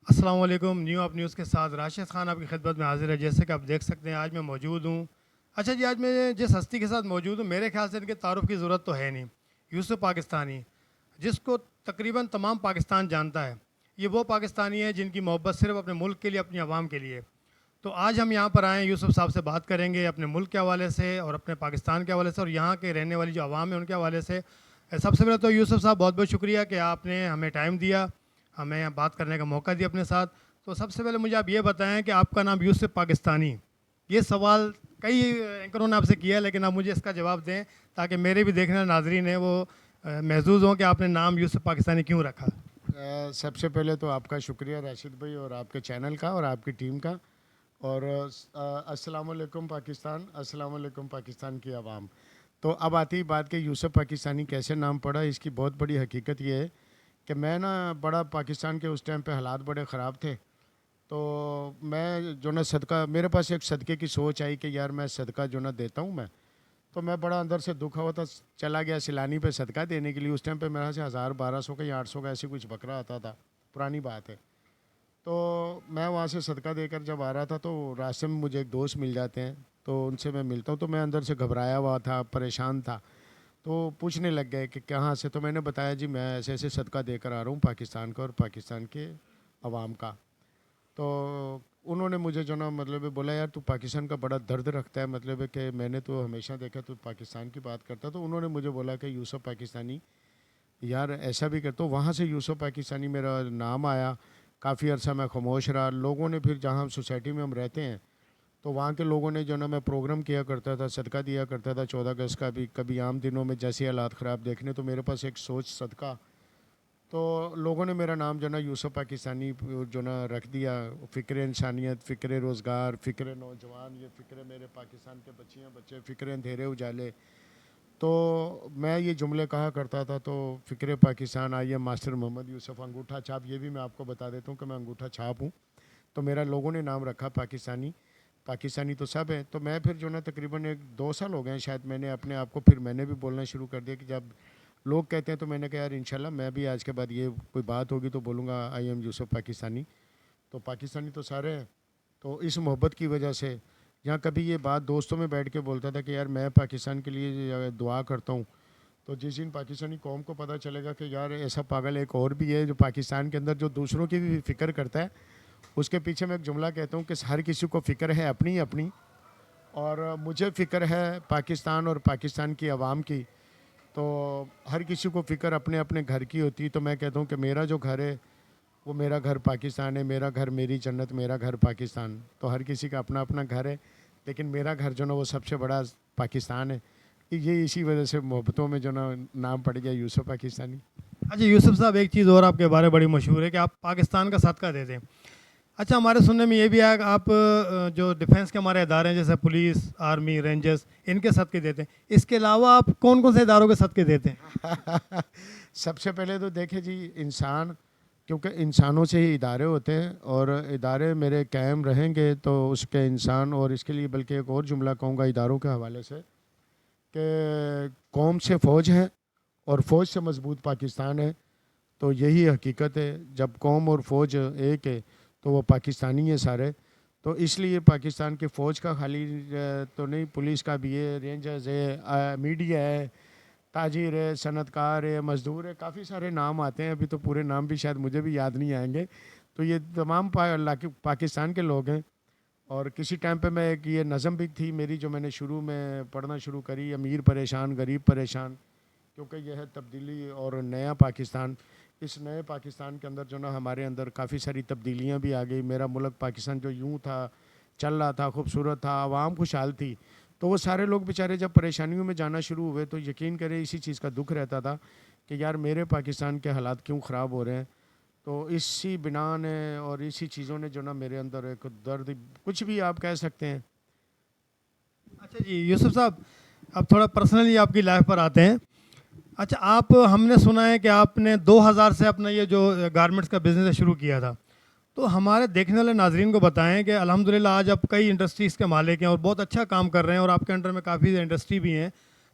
السلام علیکم، نیو آپ نیوز کے ساتھ راشد خان آپ کی خدمت میں حاضر ہے۔ جیسے کہ آپ دیکھ سکتے ہیں آج میں موجود ہوں۔ اچھا جی، آج میں جس ہستی کے ساتھ موجود ہوں میرے خیال سے ان کے تعارف کی ضرورت تو ہے نہیں۔ یوسف پاکستانی، جس کو تقریباً تمام پاکستان جانتا ہے۔ یہ وہ پاکستانی ہیں جن کی محبت صرف اپنے ملک کے لیے، اپنی عوام کے لیے۔ تو آج ہم یہاں پر آئے ہیں، یوسف صاحب سے بات کریں گے اپنے ملک کے حوالے سے اور اپنے پاکستان کے حوالے سے اور یہاں کے رہنے والی جو عوام ہے ان کے حوالے سے۔ سب سے پہلے تو یوسف صاحب بہت بہت شکریہ کہ آپ نے ہمیں ٹائم دیا، ہمیں بات کرنے کا موقع دیا اپنے ساتھ۔ تو سب سے پہلے مجھے آپ یہ بتائیں کہ آپ کا نام یوسف پاکستانی، یہ سوال کئی اینکروں نے آپ سے کیا ہے، لیکن آپ مجھے اس کا جواب دیں تاکہ میرے بھی دیکھنے والے ناظرین ہیں وہ محظوظ ہوں کہ آپ نے نام یوسف پاکستانی کیوں رکھا۔ سب سے پہلے تو آپ کا شکریہ راشد بھائی اور آپ کے چینل کا اور آپ کی ٹیم کا، اور السلام علیکم پاکستان، السلام علیکم پاکستان کی عوام۔ تو اب آتی بات کہ یوسف پاکستانی کیسے نام پڑا، اس کی بہت بڑی حقیقت یہ ہے کہ میں بڑا پاکستان کے اس ٹائم پہ حالات بڑے خراب تھے، تو میں صدقہ، میرے پاس ایک صدقے کی سوچ آئی کہ یار میں صدقہ دیتا ہوں میں، تو میں بڑا اندر سے دکھا ہوا تھا، چلا گیا سیلانی پہ صدقہ دینے کے لیے۔ اس ٹائم پہ میرا سے 1200 کا یا 800 کا ایسی کچھ بکرا آتا تھا، پرانی بات ہے۔ تو میں وہاں سے صدقہ دے کر جب آ رہا تھا تو راستے میں مجھے ایک دوست مل جاتے ہیں، تو ان سے میں ملتا ہوں، تو میں اندر سے گھبرایا ہوا تھا، پریشان تھا، تو پوچھنے لگ گئے کہ کہاں سے، تو میں نے بتایا جی میں ایسے ایسے صدقہ دے کر آ رہا ہوں پاکستان کا اور پاکستان کے عوام کا۔ تو انہوں نے مجھے مطلب بولا یار تو پاکستان کا بڑا درد رکھتا ہے، مطلب ہے کہ میں نے تو ہمیشہ دیکھا تو پاکستان کی بات کرتا، تو انہوں نے مجھے بولا کہ یوسف پاکستانی یار ایسا بھی کرتا ہوں۔ وہاں سے یوسف پاکستانی میرا نام آیا، کافی عرصہ میں خاموش رہا۔ لوگوں نے پھر جہاں ہم سوسائٹی میں ہم رہتے ہیں تو وہاں کے لوگوں نے میں پروگرام کیا کرتا تھا، صدقہ دیا کرتا تھا 14 اگست کا بھی، کبھی عام دنوں میں جیسے حالات خراب دیکھنے، تو میرے پاس ایک سوچ صدقہ، تو لوگوں نے میرا نام یوسف پاکستانی رکھ دیا۔ فکر انسانیت، فکر روزگار، فکر نوجوان، یہ فکر میرے پاکستان کے بچیاں بچے، فکر اندھیرے اجالے۔ تو میں یہ جملے کہا کرتا تھا، تو فکر پاکستان آئی ہے ماسٹر محمد یوسف انگوٹھا چھاپ، یہ بھی میں آپ کو بتا دیتا ہوں کہ میں انگوٹھا چھاپ ہوں، تو میرا لوگوں نے نام رکھا پاکستانی۔ پاکستانی تو سب ہے، تو میں پھر تقریباً 2 سال ہو گئے ہیں شاید، میں نے اپنے آپ کو پھر میں نے بھی بولنا شروع کر دیا کہ جب لوگ کہتے ہیں تو میں نے کہا یار انشاءاللہ میں بھی آج کے بعد یہ کوئی بات ہوگی تو بولوں گا آئی ایم یوسف پاکستانی۔ تو پاکستانی تو سارے ہیں، تو اس محبت کی وجہ سے یہاں کبھی یہ بات دوستوں میں بیٹھ کے بولتا تھا کہ یار میں پاکستان کے لیے دعا کرتا ہوں، تو جس دن پاکستانی قوم کو پتہ چلے گا کہ یار ایسا پاگل ایک اور بھی ہے جو پاکستان کے اندر جو دوسروں کی بھی فکر کرتا ہے، اس کے پیچھے میں ایک جملہ کہتا ہوں کہ ہر کسی کو فکر ہے اپنی اپنی، اور مجھے فکر ہے پاکستان اور پاکستان کی عوام کی۔ تو ہر کسی کو فکر اپنے اپنے گھر کی ہوتی ہے، تو میں کہتا ہوں کہ میرا جو گھر ہے وہ میرا گھر پاکستان ہے، میرا گھر میری جنت، میرا گھر پاکستان۔ تو ہر کسی کا اپنا اپنا گھر ہے، لیکن میرا گھر وہ سب سے بڑا پاکستان ہے۔ یہ اسی وجہ سے محبتوں میں نام پڑ گیا یوسف پاکستانی۔ اچھا یوسف صاحب، ایک چیز اور آپ کے بارے بڑی مشہور ہے کہ آپ پاکستان کا صدقہ دیتے ہیں۔ اچھا، ہمارے سننے میں یہ بھی ہے کہ آپ جو ڈیفنس کے ہمارے ادارے ہیں جیسے پولیس، آرمی، رینجرز، ان کے صدقے دیتے ہیں۔ اس کے علاوہ آپ کون کون سے اداروں کے صدقے دیتے ہیں؟ سب سے پہلے تو دیکھیں جی، انسان، کیونکہ انسانوں سے ہی ادارے ہوتے ہیں، اور ادارے میرے قائم رہیں گے تو اس کے انسان، اور اس کے لیے بلکہ ایک اور جملہ کہوں گا اداروں کے حوالے سے کہ قوم سے فوج ہے اور فوج سے مضبوط پاکستان ہے۔ تو یہی حقیقت ہے، جب قوم اور فوج ایک ہے تو وہ پاکستانی ہے سارے۔ تو اس لیے پاکستان کی فوج کا خالی تو نہیں، پولیس کا بھی ہے، رینجرز ہے، میڈیا ہے، تاجر ہے، صنعت کار ہے، مزدور ہے، کافی سارے نام آتے ہیں، ابھی تو پورے نام بھی شاید مجھے بھی یاد نہیں آئیں گے۔ تو یہ تمام پاکستان کے لوگ ہیں۔ اور کسی ٹائم پہ میں ایک یہ نظم بھی تھی میری جو میں نے شروع میں پڑھنا شروع کری، امیر پریشان غریب پریشان، کیونکہ یہ ہے تبدیلی اور نیا پاکستان۔ اس نئے پاکستان کے اندر ہمارے اندر کافی ساری تبدیلیاں بھی آ گئی۔ میرا ملک پاکستان جو یوں تھا، چل رہا تھا، خوبصورت تھا، عوام خوشحال تھی، تو وہ سارے لوگ بیچارے جب پریشانیوں میں جانا شروع ہوئے تو یقین کرے اسی چیز کا دکھ رہتا تھا کہ یار میرے پاکستان کے حالات کیوں خراب ہو رہے ہیں۔ تو اسی بنا نے اور اسی چیزوں نے میرے اندر ایک درد، کچھ بھی آپ کہہ سکتے ہیں۔ اچھا جی یوسف صاحب، اب تھوڑا پرسنلی آپ کی لائف پر آتے ہیں۔ اچھا، ہم نے سنا ہے کہ آپ نے 2000 سے اپنا یہ جو گارمنٹس کا بزنس شروع کیا تھا، تو ہمارے دیکھنے والے ناظرین کو بتائیں کہ الحمدللہ آج آپ کئی انڈسٹریز کے مالک ہیں اور بہت اچھا کام کر رہے ہیں، اور آپ کے انڈر میں کافی انڈسٹری بھی ہیں۔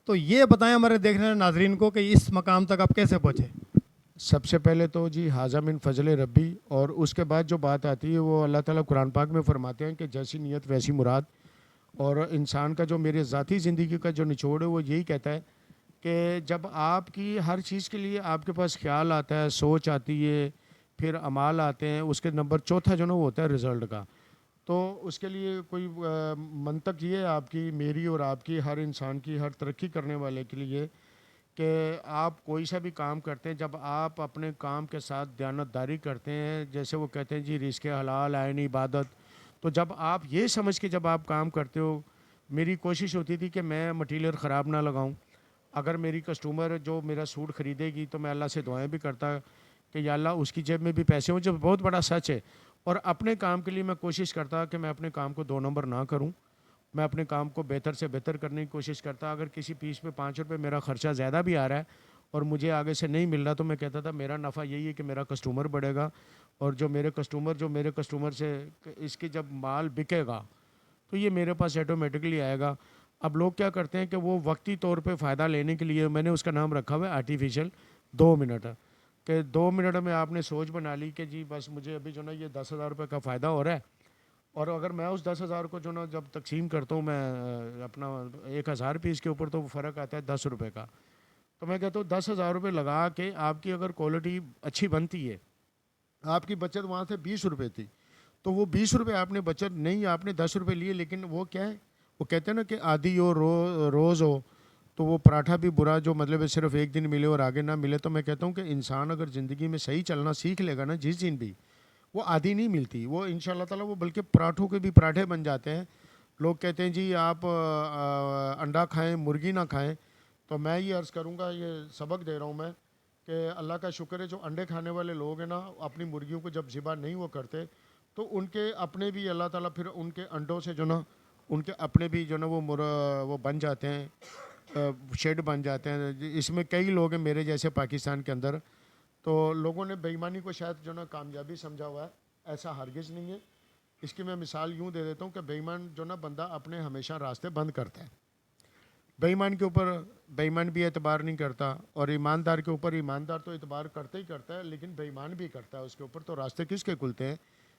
تو یہ بتائیں ہمارے دیکھنے والے ناظرین کو کہ اس مقام تک آپ کیسے پہنچے؟ سب سے پہلے تو جی حاضہ من فضل ربی، اور اس کے بعد جو بات آتی ہے وہ اللہ تعالیٰ قرآن پاک میں فرماتے ہیں کہ جیسی نیت ویسی مراد. اور انسان کا جو میرے ذاتی زندگی کا جو نچوڑ ہے وہ یہی کہتا ہے کہ جب آپ کی ہر چیز کے لیے آپ کے پاس خیال آتا ہے، سوچ آتی ہے، پھر اعمال آتے ہیں، اس کے نمبر چوتھا جو نا وہ ہوتا ہے رزلٹ کا. تو اس کے لیے کوئی منطق یہ ہے آپ کی، میری اور آپ کی، ہر انسان کی، ہر ترقی کرنے والے کے لیے، کہ آپ کوئی سا بھی کام کرتے ہیں، جب آپ اپنے کام کے ساتھ دیانتداری کرتے ہیں، جیسے وہ کہتے ہیں جی رزق حلال عین عبادت، تو جب آپ یہ سمجھ کے جب آپ کام کرتے ہو، میری کوشش ہوتی تھی کہ میں مٹیریل خراب نہ لگاؤں. اگر میری کسٹمر جو میرا سوٹ خریدے گی تو میں اللہ سے دعائیں بھی کرتا کہ یا اللہ اس کی جیب میں بھی پیسے ہوں، جو بہت بڑا سچ ہے. اور اپنے کام کے لیے میں کوشش کرتا کہ میں اپنے کام کو 2 نمبر نہ کروں، میں اپنے کام کو بہتر سے بہتر کرنے کی کوشش کرتا. اگر کسی پیس پہ 5 روپے میرا خرچہ زیادہ بھی آ رہا ہے اور مجھے آگے سے نہیں مل رہا، تو میں کہتا تھا میرا نفع یہی ہے کہ میرا کسٹمر بڑھے گا، اور جو میرے کسٹمر سے اس کے جب مال بکے گا تو یہ میرے پاس ایٹومیٹکلی آئے گا. اب لوگ کیا کرتے ہیں کہ وہ وقتی طور پہ فائدہ لینے کے لیے، میں نے اس کا نام رکھا ہوا ہے آرٹیفیشل 2 منٹ، کہ 2 منٹ میں آپ نے سوچ بنا لی کہ جی بس مجھے ابھی جو نا یہ 10,000 روپے کا فائدہ ہو رہا ہے، اور اگر میں اس 10,000 کو جو نا جب تقسیم کرتا ہوں میں اپنا 1,000 پیس کے اوپر، تو وہ فرق آتا ہے 10 روپے کا. تو میں کہتا ہوں 10,000 روپے لگا کے آپ کی اگر کوالٹی اچھی بنتی ہے، آپ کی بچت وہاں سے 20 روپے تھی، تو وہ 20 روپے آپ نے بچت نہیں، آپ نے 10 روپے لیے، لیکن وہ کیا ہے، وہ کہتے ہیں نا کہ آدھی ہو روز ہو تو وہ پراٹھا بھی برا، جو مطلب ہے صرف ایک دن ملے اور آگے نہ ملے. تو میں کہتا ہوں کہ انسان اگر زندگی میں صحیح چلنا سیکھ لے گا نا، جس دن بھی، وہ آدھی نہیں ملتی، وہ ان شاء اللہ تعالیٰ وہ بلکہ پراٹھوں کے بھی پراٹھے بن جاتے ہیں. لوگ کہتے ہیں جی آپ انڈا کھائیں مرغی نہ کھائیں، تو میں یہ عرض کروں گا، یہ سبق دے رہا ہوں میں، کہ اللہ کا شکر ہے جو انڈے کھانے والے لوگ ہیں نا، اپنی مرغیوں کو جب ذبح نہیں وہ کرتے، تو ان کے اپنے بھی اللہ تعالیٰ پھر ان کے انڈوں سے جو نا ان کے اپنے بھی جو نا وہ بن جاتے ہیں، شیڈ بن جاتے ہیں. اس میں کئی لوگ ہیں میرے جیسے پاکستان کے اندر، تو لوگوں نے بے ایمانی کو شاید جو نا کامیابی سمجھا ہوا ہے، ایسا ہرگز نہیں ہے. اس کی میں مثال یوں دے دیتا ہوں کہ بے ایمان جو نا بندہ اپنے ہمیشہ راستے بند کرتا ہے، بے ایمان کے اوپر بے ایمان بھی اعتبار نہیں کرتا، اور ایماندار کے اوپر ایماندار تو اعتبار کرتا ہی کرتا ہے، لیکن بے ایمان بھی کرتا ہے اس کے اوپر. تو راستے کس کے کھلتے ہیں؟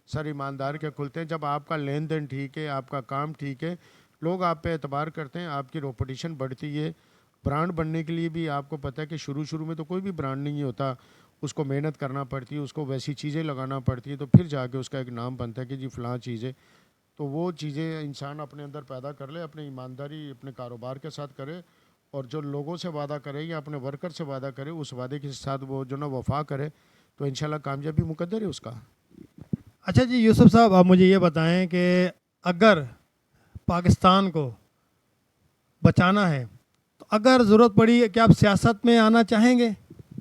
سر ایماندار کے کھلتے ہیں. جب آپ کا لین دین ٹھیک ہے، آپ کا کام ٹھیک ہے، لوگ آپ پہ اعتبار کرتے ہیں، آپ کی ریپوٹیشن بڑھتی ہے. برانڈ بننے کے لیے بھی آپ کو پتہ ہے کہ شروع میں تو کوئی بھی برانڈ نہیں ہوتا، اس کو محنت کرنا پڑتی ہے، اس کو ویسی چیزیں لگانا پڑتی ہے، تو پھر جا کے اس کا ایک نام بنتا ہے کہ جی فلاں چیزیں. تو وہ چیزیں انسان اپنے اندر پیدا کر لے، اپنے ایمانداری اپنے کاروبار کے ساتھ کرے، اور جو لوگوں سے وعدہ کرے یا اپنے ورکر سے وعدہ کرے، اس وعدے کے ساتھ وہ جو نا وفا کرے، تو انشاءاللہ کامیابی مقدر ہے اس کا. اچھا جی یوسف صاحب، آپ مجھے یہ بتائیں کہ اگر پاکستان کو بچانا ہے تو اگر ضرورت پڑی کیا آپ سیاست میں آنا چاہیں گے؟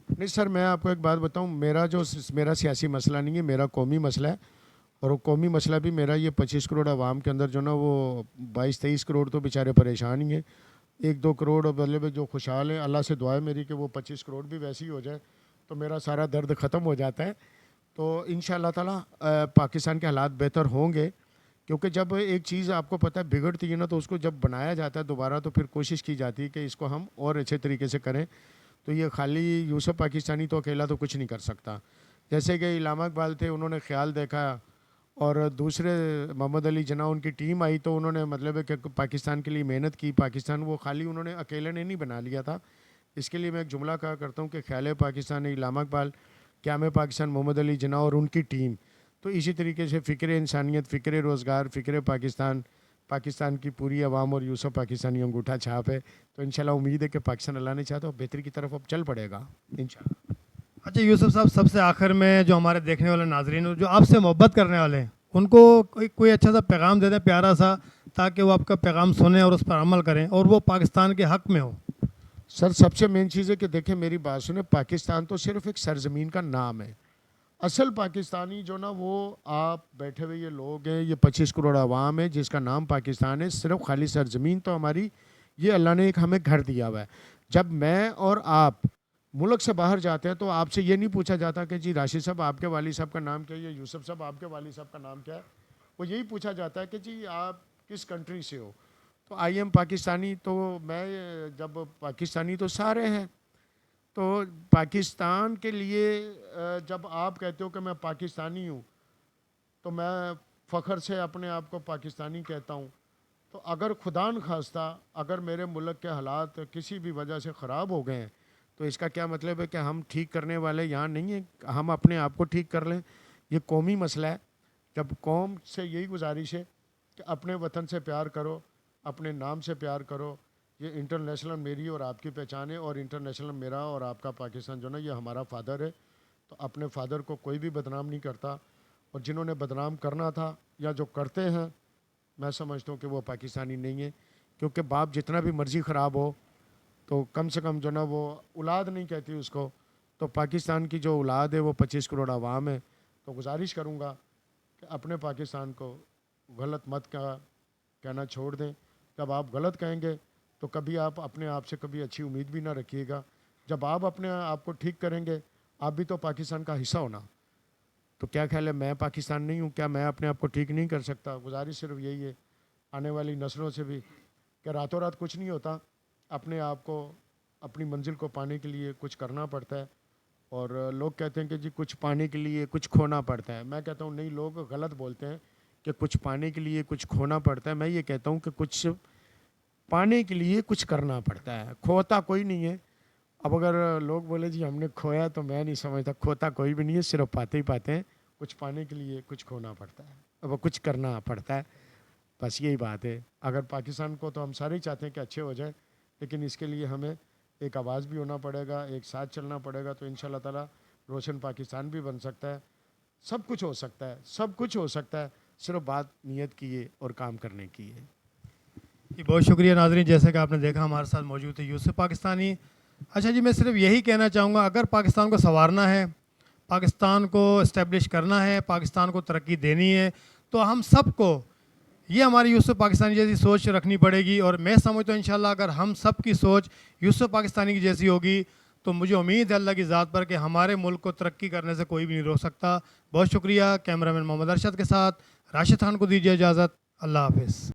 نہیں سر، میں آپ کو ایک بات بتاؤں، میرا سیاسی مسئلہ نہیں ہے، میرا قومی مسئلہ ہے. اور وہ قومی مسئلہ بھی میرا یہ 25 کروڑ عوام کے اندر جو نا وہ 22-23 کروڑ تو بیچارے پریشان ہی ہیں. 1-2 کروڑ مطلب جو خوشحال ہیں، اللہ سے دعا ہے میری کہ وہ 25 کروڑ بھی ویسی ہو جائے تو میرا سارا درد ختم ہو جاتا ہے. تو ان شاء اللہ تعالیٰ پاکستان کے حالات بہتر ہوں گے، کیونکہ جب ایک چیز آپ کو پتہ ہے بگڑتی ہے نا، تو اس کو جب بنایا جاتا ہے دوبارہ، تو پھر کوشش کی جاتی ہے کہ اس کو ہم اور اچھے طریقے سے کریں. تو یہ خالی یوسف پاکستانی تو اکیلا تو کچھ نہیں کر سکتا. جیسے کہ علامہ اقبال تھے، انہوں نے خیال دیکھا، اور دوسرے محمد علی جناح ان کی ٹیم آئی، تو انہوں نے مطلب ہے کہ پاکستان کے لیے محنت کی. پاکستان وہ خالی انہوں نے اکیلے نے نہیں بنا لیا تھا. اس کے لیے میں ایک جملہ کہا کرتا ہوں کہ خیال پاکستان علامہ اقبال، قیام پاکستان محمد علی جناح اور ان کی ٹیم. تو اسی طریقے سے فکر انسانیت، فکر روزگار، فکر پاکستان کی پوری عوام اور یوسف پاکستانی انگوٹھا چھاپ ہے. تو انشاءاللہ امید ہے کہ پاکستان اللہ نے چاہا تو بہتری کی طرف اب چل پڑے گا انشاءاللہ. اچھا یوسف صاحب، سب سے آخر میں جو ہمارے دیکھنے والے ناظرین جو آپ سے محبت کرنے والے ہیں، ان کو کوئی اچھا سا پیغام دے دیں، پیارا سا، تاکہ وہ آپ کا پیغام سنیں اور اس پر عمل کریں اور وہ پاکستان کے حق میں ہو. سر سب سے مین چیز ہے کہ دیکھیں میری بات سنیں، پاکستان تو صرف ایک سرزمین کا نام ہے. اصل پاکستانی جو نا وہ آپ بیٹھے ہوئے یہ لوگ ہیں، یہ 25 کروڑ عوام ہے جس کا نام پاکستان ہے. صرف خالی سرزمین تو ہماری، یہ اللہ نے ایک ہمیں گھر دیا ہوا ہے. جب میں اور آپ ملک سے باہر جاتے ہیں تو آپ سے یہ نہیں پوچھا جاتا کہ جی راشد صاحب آپ کے والد صاحب کا نام کیا ہے، یا یوسف صاحب آپ کے والد صاحب کا نام کیا ہے. وہ یہی پوچھا جاتا ہے کہ جی آپ کس کنٹری سے ہو. تو آئی ایم پاکستانی. تو میں جب پاکستانی تو سارے ہیں، تو پاکستان کے لیے جب آپ کہتے ہو کہ میں پاکستانی ہوں تو میں فخر سے اپنے آپ کو پاکستانی کہتا ہوں. تو اگر خدا نخواستہ اگر میرے ملک کے حالات کسی بھی وجہ سے خراب ہو گئے ہیں تو اس کا کیا مطلب ہے کہ ہم ٹھیک کرنے والے یہاں نہیں ہیں؟ ہم اپنے آپ کو ٹھیک کر لیں. یہ قومی مسئلہ ہے. جب قوم سے یہی گزارش ہے کہ اپنے وطن سے پیار کرو, اپنے نام سے پیار کرو. یہ انٹرنیشنل میری اور آپ کی پہچان ہے, اور انٹرنیشنل میرا اور آپ کا پاکستان جو نا یہ ہمارا فادر ہے. تو اپنے فادر کو کوئی بھی بدنام نہیں کرتا, اور جنہوں نے بدنام کرنا تھا یا جو کرتے ہیں میں سمجھتا ہوں کہ وہ پاکستانی نہیں ہے. کیونکہ باپ جتنا بھی مرضی خراب ہو تو کم سے کم جو نا وہ اولاد نہیں کہتی اس کو. تو پاکستان کی جو اولاد ہے وہ 25 کروڑ عوام ہے. تو گزارش کروں گا کہ اپنے پاکستان کو غلط مت کہنا چھوڑ دیں. جب آپ غلط کہیں گے تو کبھی آپ اپنے آپ سے کبھی اچھی امید بھی نہ رکھیے گا. جب آپ اپنے آپ کو ٹھیک کریں گے آپ بھی تو پاکستان کا حصہ ہونا. تو کیا خیال ہے میں پاکستان نہیں ہوں, کیا میں اپنے آپ کو ٹھیک نہیں کر سکتا؟ گزارش صرف یہی ہے آنے والی نسلوں سے بھی کہ راتوں رات کچھ نہیں ہوتا. اپنے آپ کو اپنی منزل کو پانے کے لیے کچھ کرنا پڑتا ہے. اور لوگ کہتے ہیں کہ جی کچھ پانے کے لیے کچھ کھونا پڑتا ہے. میں کہتا ہوں نہیں, لوگ غلط بولتے ہیں کہ کچھ پانے کے لیے کچھ کھونا پڑتا ہے. میں یہ کہتا ہوں کہ کچھ پانے کے لیے کچھ کرنا پڑتا ہے, کھوتا کوئی نہیں ہے. اب اگر لوگ بولے جی ہم نے کھویا تو میں نہیں سمجھتا, کھوتا کوئی بھی نہیں ہے, صرف پاتے ہی پاتے ہیں. کچھ پانے کے لیے کچھ کھونا پڑتا ہے, اب کچھ کرنا پڑتا ہے. بس یہی بات ہے. اگر پاکستان کو تو ہم سارے ہی چاہتے ہیں کہ اچھے ہو جائیں, لیکن اس کے لیے ہمیں ایک آواز بھی ہونا پڑے گا, ایک ساتھ چلنا پڑے گا. تو انشاءاللہ تعالیٰ روشن پاکستان بھی بن سکتا ہے. سب کچھ ہو سکتا ہے, سب کچھ ہو سکتا ہے, صرف بات نیت کی ہے اور کام کرنے کی ہے. جی بہت شکریہ ناظرین, جیسے کہ آپ نے دیکھا ہمارے ساتھ موجود ہے یوسف پاکستانی. اچھا جی, میں صرف یہی کہنا چاہوں گا, اگر پاکستان کو سنوارنا ہے, پاکستان کو اسٹیبلش کرنا ہے, پاکستان کو ترقی دینی ہے, تو ہم سب کو یہ ہماری یوسف پاکستانی جیسی سوچ رکھنی پڑے گی. اور میں سمجھتا ہوں انشاءاللہ اگر ہم سب کی سوچ یوسف پاکستانی کی جیسی ہوگی تو مجھے امید ہے اللہ کی ذات پر کہ ہمارے ملک کو ترقی کرنے سے کوئی بھی نہیں روک سکتا. بہت شکریہ. کیمرہ مین محمد ارشد کے ساتھ راشد خان کو دیجیے اجازت. اللہ حافظ.